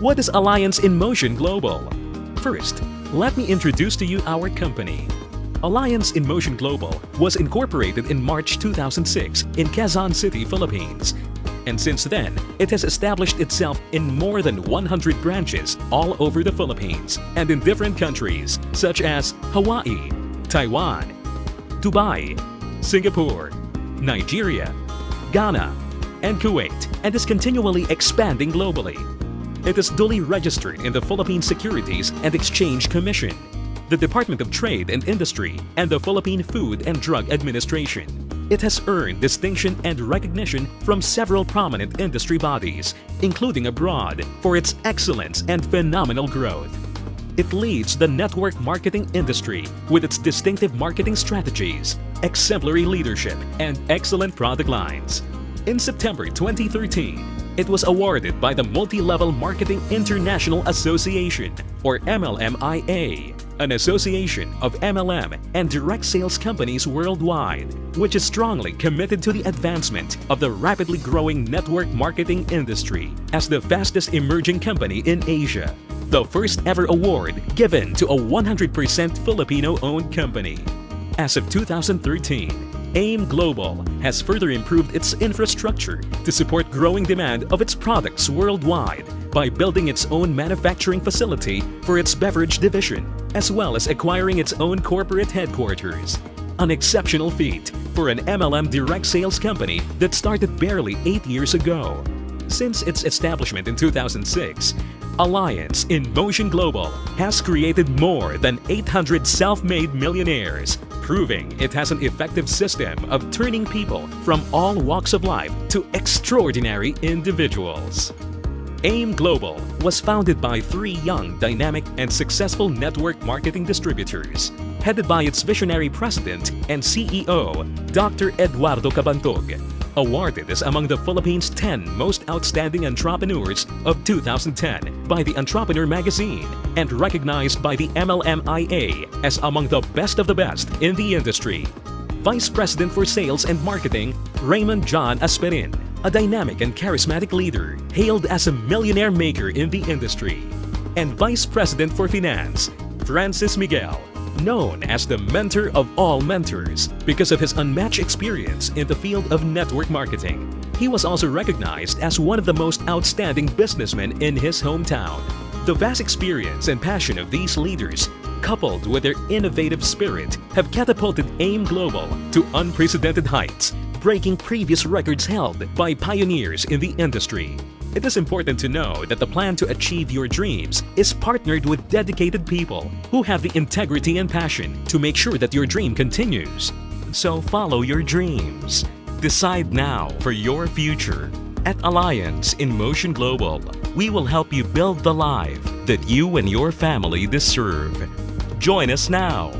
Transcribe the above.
What is Alliance in Motion Global? First, let me introduce to you our company. Alliance in Motion Global was incorporated in March 2006 in Quezon City, Philippines. And since then, it has established itself in more than 100 branches all over the Philippines and in different countries such as Hawaii, Taiwan, Dubai, Singapore, Nigeria, Ghana, and Kuwait, and is continually expanding globally. It is duly registered in the Philippine Securities and Exchange Commission, the Department of Trade and Industry, and the Philippine Food and Drug Administration. It has earned distinction and recognition from several prominent industry bodies, including abroad, for its excellence and phenomenal growth. It leads the network marketing industry with its distinctive marketing strategies, exemplary leadership, and excellent product lines. In September 2013, it was awarded by the Multi-Level Marketing International Association, or MLMIA, an association of MLM and direct sales companies worldwide, which is strongly committed to the advancement of the rapidly growing network marketing industry as the fastest emerging company in Asia. The first ever award given to a 100% Filipino-owned company. As of 2013, AIM Global has further improved its infrastructure to support growing demand of its products worldwide by building its own manufacturing facility for its beverage division, as well as acquiring its own corporate headquarters. An exceptional feat for an MLM direct sales company that started barely 8 years ago. Since its establishment in 2006, Alliance in Motion Global has created more than 800 self-made millionaires, proving it has an effective system of turning people from all walks of life to extraordinary individuals. AIM Global was founded by 3 young, dynamic, and successful network marketing distributors, headed by its visionary president and CEO, Dr. Eduardo Cabantog, awarded as among the Philippines' 10 most outstanding entrepreneurs of 2010 by the Entrepreneur magazine and recognized by the MLMIA as among the best of the best in the industry. Vice President for Sales and Marketing, Raymond John Asperin, a dynamic and charismatic leader hailed as a millionaire maker in the industry. And Vice President for Finance, Francis Miguel, known as the mentor of all mentors because of his unmatched experience in the field of network marketing. He was also recognized as one of the most outstanding businessmen in his hometown. The vast experience and passion of these leaders, coupled with their innovative spirit, have catapulted AIM Global to unprecedented heights, breaking previous records held by pioneers in the industry. It is important to know that the plan to achieve your dreams is partnered with dedicated people who have the integrity and passion to make sure that your dream continues. So follow your dreams. Decide now for your future. At Alliance in Motion Global, we will help you build the life that you and your family deserve. Join us now.